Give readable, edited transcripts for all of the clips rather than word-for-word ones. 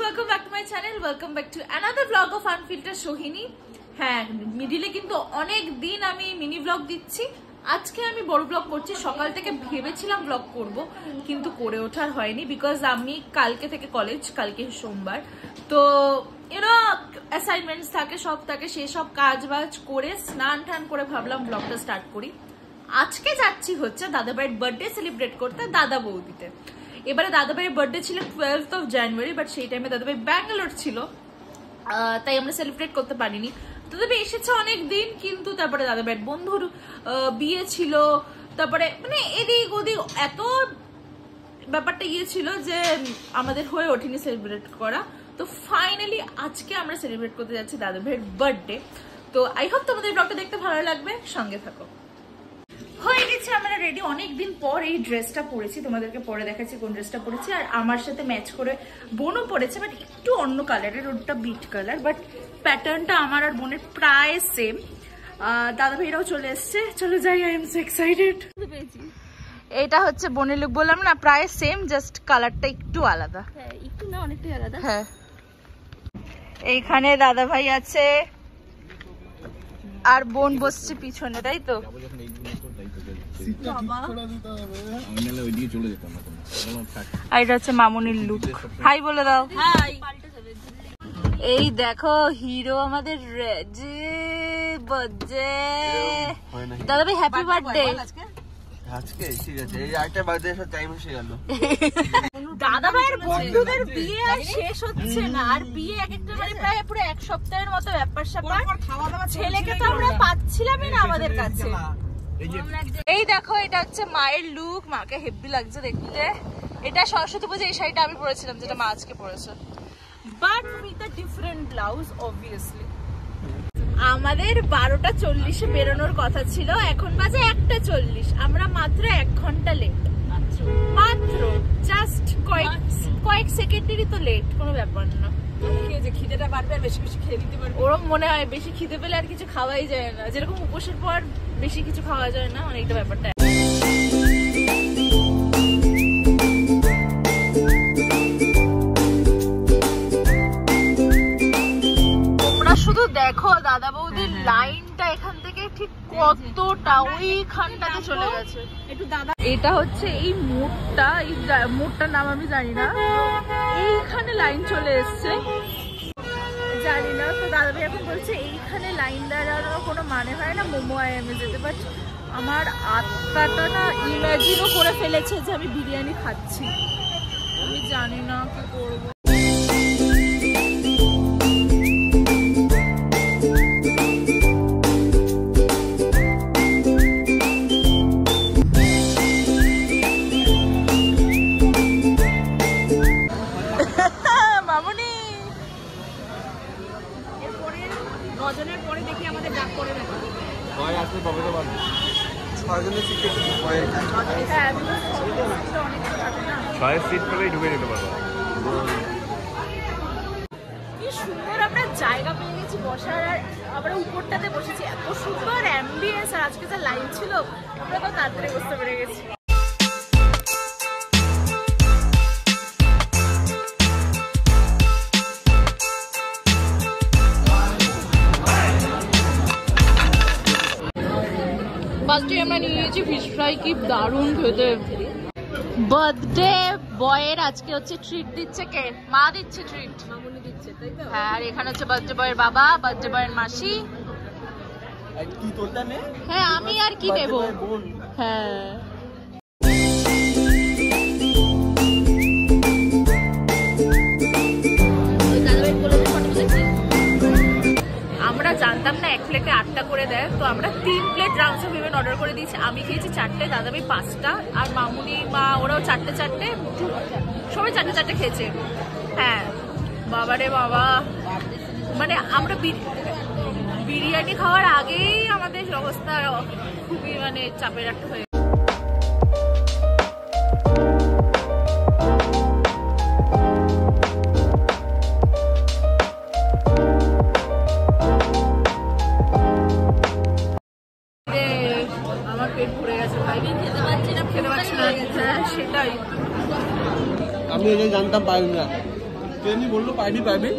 welcome back to my channel. Welcome back to another vlog of Unfiltered Sohini. হ্যাঁ, মিডিলে কিন্তু অনেক দিন আমি মিনি ব্লগ দিচ্ছি। আজকে আমি বড় ব্লগ করছি। সকাল থেকে ভেবেছিলাম ব্লগ করব, কিন্তু করে ওঠার হয়নি বিকজ আমি কালকে থেকে কলেজ, কালকে সোমবার। তো অ্যাসাইনমেন্টস থাকে, সব থাকে, সেই সব কাজ বাজ করে স্নান টান করে ভাবলাম ব্লগটা স্টার্ট করি। আজকে যাচ্ছি হচ্ছে দাদাভাইয়ের বার্থডে সেলিব্রেট করতে দাদা বৌদিতে। এবারে দাদাভাইয়ের বার্থডে ছিল 12th of January, বাট সেই টাইমে দাদাভাই ব্যাঙ্গালোর ছিল, তাই আমরা সেলিব্রেট করতে পারিনি। দাদাভাই এসেছে অনেক দিন, কিন্তু তারপরে দাদাভাইয়ের বন্ধুর বিয়ে ছিল, তারপরে মানে এদিক ওদিক এত ব্যাপারটা ছিল যে আমাদের হয়ে ওঠেনি সেলিব্রেট করা। তো ফাইনালি আজকে আমরা সেলিব্রেট করতে যাচ্ছি দাদাভাইয়ের বার্থডে। তো আই হোপ তোমাদের ব্লগটা দেখতে ভালো লাগবে, সঙ্গে থাকো। হয়ে গেছে আমরা রেডি, অনেকদিন পর এই ড্রেসটা পরেছি, তোমাদেরকে পরে দেখাচ্ছি কোন ড্রেসটা পরেছি। আর আমার সাথে ম্যাচ করে বোনও পরেছে, বাট একটু অন্য কালারের, ওটা বিট কালার, বাট প্যাটার্নটা আমার আর বোনের প্রায় সেম। দাদা ভাইরাও চলে এসছে, চলো যাই। I am so excited. এটা হচ্ছে বোনের লুক, বললাম না প্রায় সেম, জাস্ট কালারটা একটু আলাদা। হ্যাঁ, একটু না অনেকটাই আলাদা। হ্যাঁ, এইখানে দাদা ভাই আছে আর বোন বসছে পিছনে, তাই তো? এটা হচ্ছে মামুনির লুক। হাই বলে দাও। এই দেখো হিরো আমাদের দাদা ভাই, হ্যাপি বার্থডে। দাদা ভাইয়ের বন্ধুদের বিয়ে আর শেষ হচ্ছে না, আর বিয়ে এক একটা মানে প্রায় পুরো এক সপ্তাহের মতো ব্যাপার স্যাপার। ছেলেকে তো আমরা পাচ্ছিলামই না আমাদের কাছে। এই দেখো, এটা হচ্ছে মায়ের লুক, মাকে হেভি লাগছে দেখতে। এটা সরস্বতী পুজো এই শাড়িটা আমি পরেছিলাম, যেটা মা আজকে পরেছে, but with a different blouse obviously. আমাদের 12:40 বেরোনোর কথা ছিল, এখন বাজে 1:40। আমরা মাত্র 1 ঘন্টা লেট, মাত্র জাস্ট কয়েক সেকেন্ডেরই তো লেট, কোনো ব্যাপার না। খিদেটা বাড়বে আর বেশি বেশি খেয়ে দিতে পারবে, ওরম মনে হয়। বেশি খিদে পেলে আর কিছু খাওয়াই যায় না, যেরকম উপোসের পর বেশি কিছু খাওয়া যায় না, অনেকটা ব্যাপারটা। শুধু দেখো দাদা বৌদির লাইনটা এখান থেকে ঠিক কতটা ওইখানটাতে চলে গেছে। একটু দাদা, এটা হচ্ছে এই মোড়টা, এই মোড়টার নাম আমি জানি না, এইখানে লাইন চলে এসছে, জানি না। তো দাদা ভাই এখন বলছে এইখানে লাইন দাঁড়ানোর কোনো মানে হয় না, মোমো আয়ামে যেতে। বাট আমার আত্মাটা না ইমাজিনও করে ফেলেছে যে আমি বিরিয়ানি খাচ্ছি। আমি জানি না কি করবো। কি সুন্দর আমরা জায়গা পেয়ে গেছি বসার, আর আমরা উপরটাতে বসেছি। এত সুন্দর অ্যাম্বিয়েন্স, আর আজকে যা লাইন ছিল আমরা তো তাড়াতাড়ি বসতে পেরে গেছি। ফার্স্টে আমরা নিয়ে নিয়েছি ফিশ ফ্রাই, কি দারুণ খেতে। বার্থডে বয়ের আজকে হচ্ছে ট্রিট দিচ্ছে কে? মা দিচ্ছে ট্রিট, মামুনি দিচ্ছে, তাই তো? হ্যাঁ, আর এখানে হচ্ছে বার্থডে বয়ের বাবা, বার্থডে বয়ের মাসি। হ্যাঁ, আমি আর কি নেব? হ্যাঁ, আমরা জানতাম না 1 প্লেটে 8টা করে দেয়, তো আমরা 3 plate rounds of even order করে দিয়েছি। আমি খেয়েছি 4টে, দাদাভাই 5টা, আর মামুনি মা ওরাও 4টে, সবাই 4টে খেয়েছে। হ্যাঁ বাবারে বাবা, মানে আমরা বিরিয়ানি খাওয়ার আগেই আমাদের অবস্থা খুবই মানে চাপের একটা হয়ে। আমার পেট ভরে গেছে ভাই, খেতে পারছি না। সেটাই আমি জানতাম পারবি না। ট্রেনই বললো পাইনি পাইনি,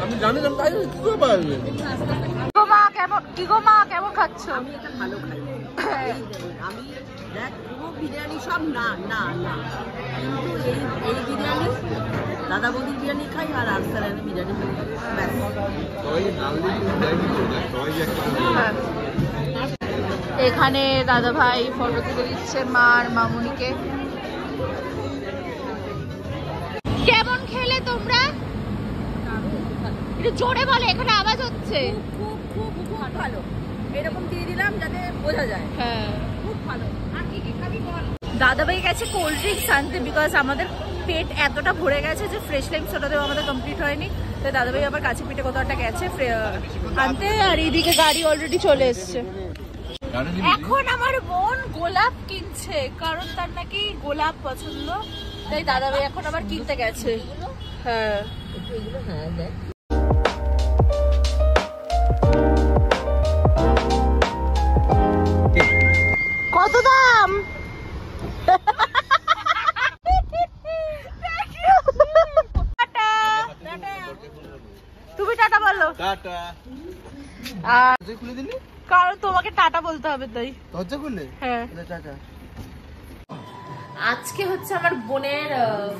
আমি জানিলাম তাই কি করে পারবে। কি গো মা কেমন খাচ্ছ? আমি এটা ভালো খাই, আমি দেখ পুরো বিরিয়ানি সব না না না, কিন্তু এই বিরিয়ানি দাদা বৌদির বিরিয়ানি খাই আর আনসারের বিরিয়ানি খাই, ব্যাস। এখানে দাদা ভাই ফটো তুলে দিচ্ছে মা আর মামুনিকে। কেমন খেলে তোমরা? একটু জোরে বলে, এখানে আওয়াজ হচ্ছে। খুব খুব খুব ভালো, এরকম দিয়ে দিলাম যাতে বোঝা যায়। হ্যাঁ খুব ভালো। আর কি কি খাবি বল? দাদা ভাই গেছে কোল্ড ড্রিঙ্কস আনতে, বিকজ আমাদের পেট এতটা ভরে গেছে যে ফ্রেশ লাইম সোডাতেও আমাদের কমপ্লিট হয়নি। তো দাদা ভাই আবার কাছে পিঠে কোথাও একটা গেছে আনতে, আর এইদিকে গাড়ি অলরেডি চলে এসছে। এখন আমার বোন গোলাপ কিনছে, কারণ তার নাকি গোলাপ পছন্দ, তাই দাদা ভাই এখন আবার কিনতে গেছে। হ্যাঁ কত দাম? তুমি টাটা বলো। টাটা। আর খুলে দিলি? কারণ তোমাকে টাটা বলতে হবে তাই। দরজা খুললে? হ্যাঁ। টাটা। আজকে হচ্ছে আমার বোনের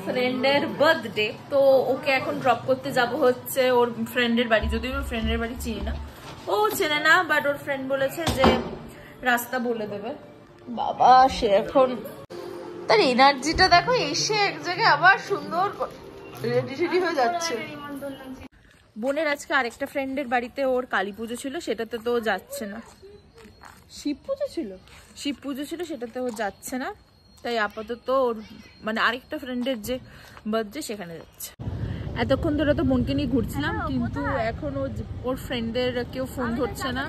ফ্রেন্ডের বার্থডে, তো ওকে এখন ড্রপ করতে যাব হচ্ছে ওর ফ্রেন্ডের বাড়ি। যদিও ওর ফ্রেন্ডের বাড়ি চিনি না, ও চেনে না, বাট ওর ফ্রেন্ড বলেছে যে রাস্তা বলে দেবে। বাবা সে এখন তার এনার্জিটা দেখো, এসে এক জায়গায় আবার সুন্দর রেডি রেডি হয়ে যাচ্ছে। বোনের আজকে আরেকটা ফ্রেন্ডের বাড়িতে ওর কালী পুজো ছিল, সেটাতে তো ও যাচ্ছে না। শিব পুজো ছিল, শিব পুজো ছিল, সেটাতে ও যাচ্ছে না। তাই আপাতত ওর মানে আরেকটা ফ্রেন্ডের যে বার্থডে সেখানে যাচ্ছে। এতক্ষণ ধরে তো বোনকে নিয়ে ঘুরছিলাম, কিন্তু এখন ওর ফ্রেন্ডের কেউ ফোন ধরছে না।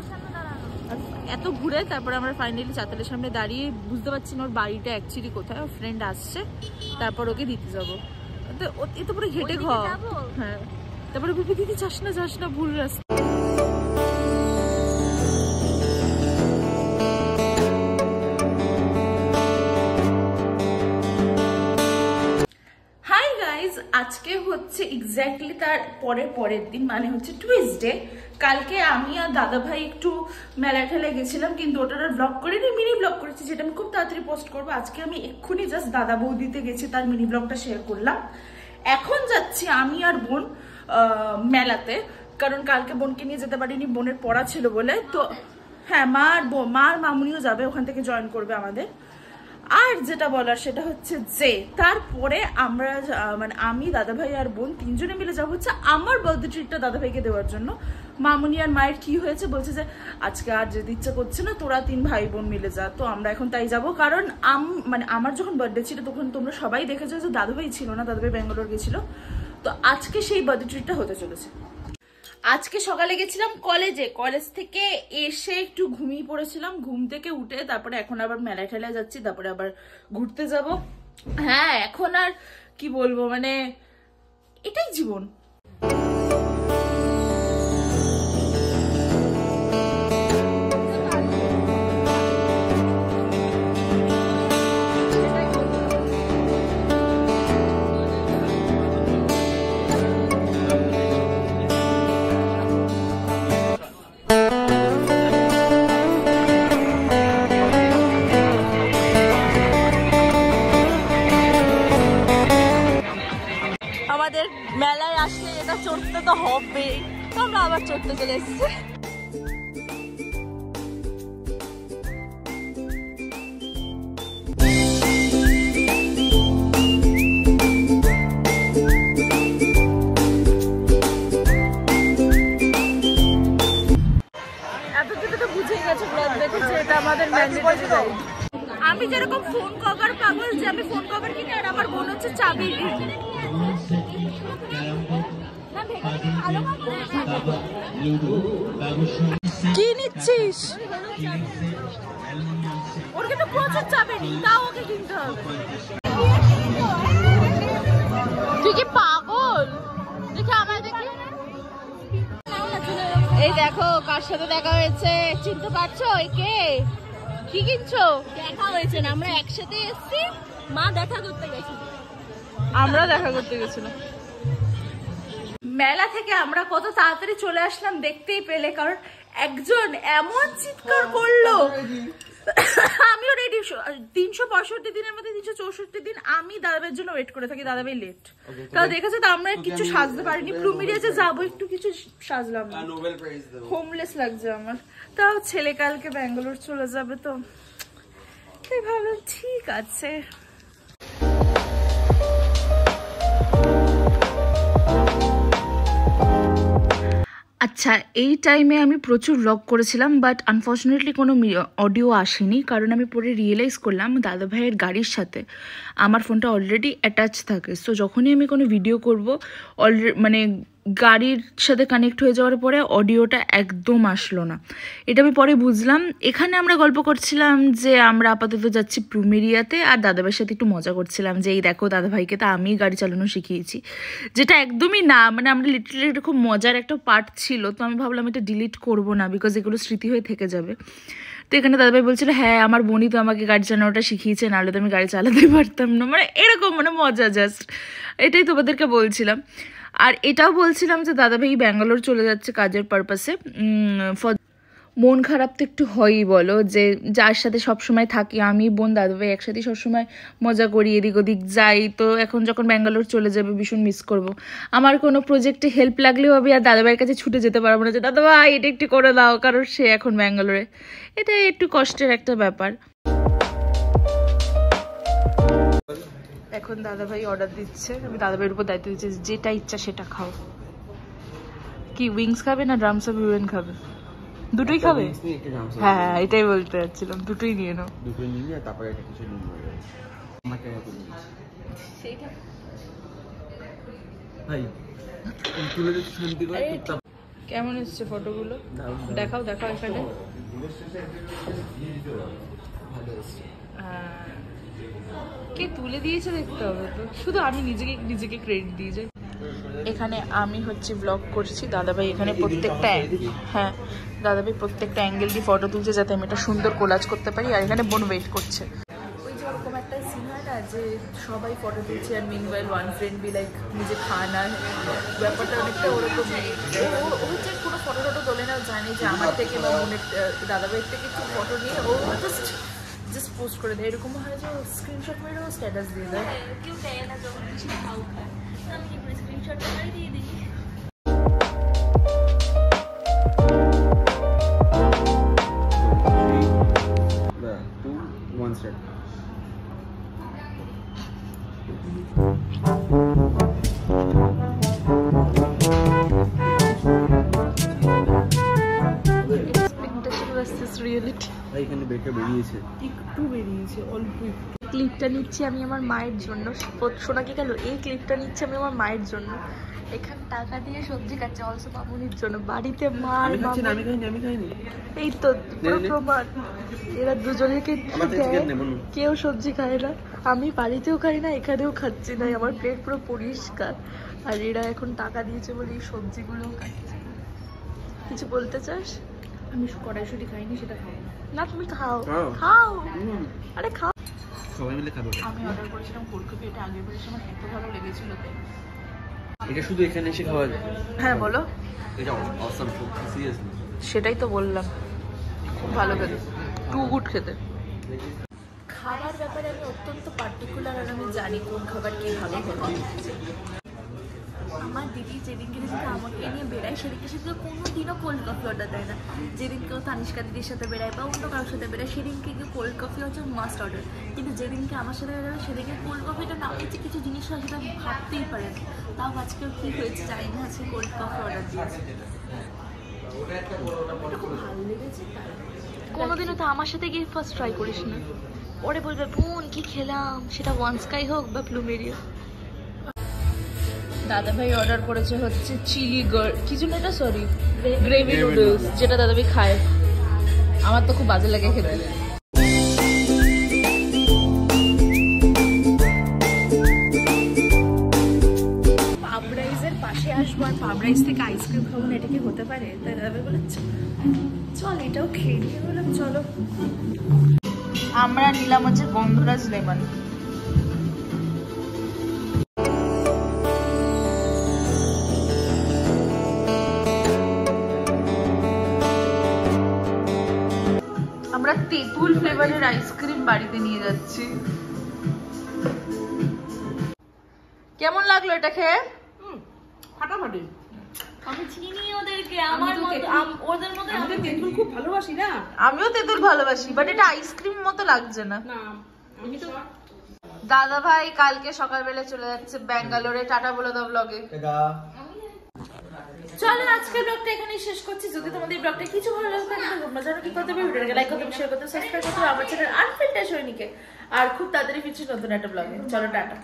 এত ঘুরে তারপরে আমরা ফাইনালি চাতালের সামনে দাঁড়িয়ে বুঝতে পারছি না ওর বাড়িটা অ্যাকচুয়ালি কোথায়। ওর ফ্রেন্ড আসছে, তারপর ওকে দিতে যাবো। তো এ তো পুরো ঘেটে ঘর। হ্যাঁ, তারপরে বিপি দিদি যাস না ভুল রাস্তা। আজকে হচ্ছে এক্স্যাক্টলি তার পরের দিন, মানে হচ্ছে টুইসডে। কালকে আমি আর দাদা ভাই একটু মেলা ঠেলায় গেছিলাম, কিন্তু ওটার ব্লগ করিনি, মিনি ব্লগ করেছি, যেটা আমি খুব তাড়াতাড়ি পোস্ট করবো। আজকে আমি এক্ষুনি জাস্ট দাদা বৌদিতে গেছি, তার মিনি ব্লগটা শেয়ার করলাম। এখন যাচ্ছি আমি আর বোন মেলাতে, কারণ কালকে বোনকে নিয়ে যেতে পারিনি, বোনের পড়া ছিল বলে। তো হ্যাঁ, মা আর মামুনিও যাবে, ওখান থেকে জয়েন করবে আমাদের। আর যেটা বলার সেটা হচ্ছে যে তারপরে আমরা মানে আমি দাদা ভাই আর বোন তিনজনে মিলে যাবো হচ্ছে আমার বার্থডে ট্রিটটা দাদা ভাইকে দেওয়ার জন্য। মামুনি আর মায়ের কি হয়েছে, বলছে যে আজকে আর যেতে ইচ্ছা করছে না, তোরা 3 ভাই বোন মিলে যা। তো আমরা এখন তাই যাবো, কারণ মানে আমার যখন বার্থডে ছিল তখন তোমরা সবাই দেখেছো যে দাদা ভাই ছিল না, দাদা ভাই ব্যাঙ্গালোর গেছিল। তো আজকে সেই বার্থডে ট্রিটটা হতে চলেছে। আজকে সকালে গেছিলাম কলেজে, কলেজ থেকে এসে একটু ঘুমিয়ে পড়েছিলাম, ঘুম থেকে উঠে তারপরে এখন আবার মেলায় ঠেলায় যাচ্ছি, তারপরে আবার ঘুরতে যাব। হ্যাঁ, এখন আর কি বলবো, মানে এটাই জীবন। মেলায় আসলে এটা চড়তে তো হবে, তো আমরা আবার চড়তে চলে এসেছি। এতদিনে তো বুঝে গেছে, ব্লগ দেখেছে, এটা আমাদের ম্যান্ডেটরি রাইড। আমি যেরকম ফোন কভার পাগল, যে আমি ফোন কভার কিনে, আর আমার বোন হচ্ছে চাবি। কি নিচ্ছিস? ওর কিন্তু প্রচুর চাবি নেই, তাও ওকে কিনতে হবে। তুই কি পাগল? দেখে আমার দেখি। এই দেখো কার সাথে দেখা হয়েছে, চিনতে পারছো? কে? কি কিনছো? দেখা হয়েছে না, আমরা একসাথে এসেছি, মা দেখা করতে গেছিল, আমরা দেখা করতে গেছিলাম। মেলা থেকে আমরা কত তাড়াতাড়ি চলে আসলাম দেখতেই পেলে, কারণ একজন এমন চিৎকার করলো। আমিও রেডি, 365 দিনের মধ্যে 364 দিন আমি দাদাভাইয়ের জন্য ওয়েট করে থাকি। দাদাভাই লেট, তাও দেখেছে তো আমরা কিছু সাজতে পারিনি। প্লুমেরিয়াতে যাবো, একটু কিছু সাজলাম না, হোমলেস লাগছে আমার। তাও ছেলে কালকে ব্যাঙ্গালোর চলে যাবে, তো তাই ভাবলাম ঠিক আছে। আচ্ছা, এই টাইমে আমি প্রচুর ব্লগ করেছিলাম, বাট আনফর্চুনেটলি কোনো অডিও আসেনি, কারণ আমি পরে রিয়েলাইজ করলাম দাদাভাইয়ের গাড়ির সাথে আমার ফোনটা অলরেডি অ্যাটাচ থাকে। সো যখনই আমি কোনো ভিডিও করব মানে গাড়ির সাথে কানেক্ট হয়ে যাওয়ার পরে অডিওটা একদম আসলো না। এটা আমি পরে বুঝলাম। এখানে আমরা গল্প করছিলাম যে আমরা আপাতত যাচ্ছি প্লুমেরিয়াতে, আর দাদাভাইয়ের সাথে একটু মজা করছিলাম যে এই দেখো দাদাভাইকে তো আমি গাড়ি চালানো শিখিয়েছি, যেটা একদমই না। মানে আমরা লিটারালি এটা খুব মজার একটা পার্ট ছিল, তো আমি ভাবলাম এটা ডিলিট করবো না, বিকজ এগুলো স্মৃতি হয়ে থেকে যাবে। তো এখানে দাদাভাই বলছিল হ্যাঁ আমার বোনই তো আমাকে গাড়ি চালানোটা শিখিয়েছে, নাহলে তো আমি গাড়ি চালাতে পারতাম না। মানে এরকম মানে মজা, জাস্ট এটাই তোমাদেরকে বলছিলাম। আর এটাও বলছিলাম যে দাদাভাই ব্যাঙ্গালোর চলে যাচ্ছে কাজের পারপাসে। মন খারাপ তো একটু হয়ই বলো, যে যার সাথে সবসময় থাকি আমি বোন দাদাভাই একসাথে সবসময় মজা করি, এদিক ওদিক যাই। তো এখন যখন ব্যাঙ্গালোর চলে যাবে ভীষণ মিস করব। আমার কোনো প্রজেক্টে হেল্প লাগলেও আমি আর দাদাভাইয়ের কাছে ছুটে যেতে পারবো না যে দাদাভাই এটা একটু করে দাও, কারণ সে এখন ব্যাঙ্গালোরে। এটা একটু কষ্টের একটা ব্যাপার। এখন দাদাভাই অর্ডার দিচ্ছে, আমি দাদাভাইয়ের উপর দায়িত্ব দিচ্ছি যেটা ইচ্ছা সেটা খাও। কি উইংস খাবে না ড্রামস অফ ইউএন খাবে? দুটোই খাবে? হ্যাঁ এটাই বলতে যাচ্ছিলাম, দুটোই নিয়ে নাও। দুটোই নিয়ে তারপরে এটা কিছু নিয়ে আমাকে সেইটা ভাই তুলে দিতে শান্তি করে। কেমন এসছে ফটোগুলো? দেখাও দেখাও এখানে। কে তুলে দিয়েছে দেখতে হবে তো, শুধু আমি নিজেকে ক্রেডিট দিয়ে যাই। এখানে আমি হচ্ছে ব্লগ করছি, দাদাভাই এখানে প্রত্যেকটা হ্যাঁ দাদাভাই প্রত্যেকটা অ্যাঙ্গেল দিয়ে ফটো তুলছে যাতে আমি এটা সুন্দর কোলাজ করতে পারি। আর এখানে বোন ওয়েট করছে। ওই যে ওরকম একটা সিন হয় না যে সবাই ফটো তুলছে আর meanwhile one friend be like নিজে খানা, ব্যাপারটা অনেকটা ওরকম। ও হচ্ছে কোনো ফটো টটো তোলে না, জানে যে আমার থেকে বা বোনের দাদাভাইয়ের থেকে একটু ফটো নিয়ে ও জাস্ট পোস্ট করে দেয়। এরকম হয় যে স্ক্রিনশট মেরে ও স্ট্যাটাস দিয়ে দেয়। কেউ দেয় না যখন কিছু খাও খায়, আমি কি করে স্ক্রিনশট মেরে দিয়ে দিই। ক্লিপটা নিচ্ছি আমি আমার মায়ের জন্য। সোনাকে গেল এই ক্লিপটা নিচ্ছি আমি আমার মায়ের জন্য। এখানে টাকা দিয়ে সবজি কাটছে অলসো মামুনির জন্য। বাড়িতে মার এই তো প্রমাণ, এরা দুজনেকে কেউ সবজি খায় না, আমি বাড়িতেও খাই না এখানেও খাচ্ছি না, আমার প্লেট পুরো পরিষ্কার। আর এরা এখন টাকা দিয়েছে বলে এই সবজিগুলো খাচ্ছে। কিছু বলতে চাস? আমি কড়াইশুঁটি খাইনি, সেটা খাও না। তুমি খাও খাও, আরে খাও, সবাই মিলে খাবো। আমি অর্ডার করেছিলাম ফুলকপি, এটা আগের বারের সময় এত ভালো লেগেছিল। এটা শুধু এখানে এসে খাওয়া যায়? হ্যাঁ বলো। এটা অসাম, সিরিয়াসলি সেটাই তো বললাম, খুব ভালো খেতে, টু গুড খেতে। খাবার ব্যাপারে আমি অত্যন্ত পার্টিকুলার, আর আমি জানি কোন খাবার কি ভালো হবে। আমার দিদি যেদিনকে আমাকে নিয়ে বেড়ায় সেদিনকে সে কোনোদিনও কোল্ড কফি অর্ডার দেয় না। যেদিনকেও তানিষ্কা দিদির সাথে বেড়ায় বা অন্য কারোর সাথে বেড়ায় সেদিনকে কোল্ড কফি হচ্ছে মাস্ট অর্ডার। কিন্তু যেদিনকে আমার সাথে বেড়াবে সেদিনকে কোল্ড কফিটা না হচ্ছে কিছু জিনিস হয় সেটা ভাবতেই পারে না। তাও আজকেও কী হয়েছে জানি না, আজকে কোল্ড কফি অর্ডার দিয়েছে। খুব ভালো লেগেছে। কোনোদিনও তো আমার সাথে গিয়ে ফার্স্ট ট্রাই করিস না, পরে বলবে বোন কি খেলাম, সেটা ওয়ান স্কাই হোক বা প্লুমেরিয়া। দাদাভাই অর্ডার করেছে হচ্ছে চিলি কি জন্য এটা, সরি গ্রেভি নুডলস, যেটা দাদাভাই খায়। আমার তো খুব বাজে লাগে খেতে। পাবরাইজের পাশে আসবো আর পাবরাইজ থেকে আইসক্রিম খাবো না, এটা কি হতে পারে? তাই দাদাভাই বলে চল এটাও খেয়ে নিয়ে বললাম চলো। আমরা নিলাম হচ্ছে গন্ধরাজ লেমন। তেঁতুল ফ্লেভারের আইসক্রিম বাড়িতে নিয়ে যাচ্ছি। কেমন লাগলো এটা খেয়ে? ফাটাফাটি। আমি চিনি ওদেরকে, আমার মতো ওদের মতো। আমি তো তেঁতুল খুব ভালোবাসি না। আমিও তেঁতুল ভালোবাসি, বাট এটা আইসক্রিম মতো লাগছে না। না আমি তো দাদা ভাই কালকে সকালবেলা চলে যাচ্ছে ব্যাঙ্গালোরে। টাটা বলে দাও ব্লগে। চলো আজকের ব্লগটা এখানেই শেষ করছি। যদি তোমাদের এই ব্লগটা কিছু ভালো লাগে তাহলে তোমরা জানো কি করতে হবে, ভিডিওটাকে লাইক করতে, শেয়ার করতে, সাবস্ক্রাইব করতে আমার চ্যানেল আনফিল্টার সৈনিকে। আর খুব তাড়াতাড়ি ফিরছি নতুন একটা ব্লগে। চলো টাটা।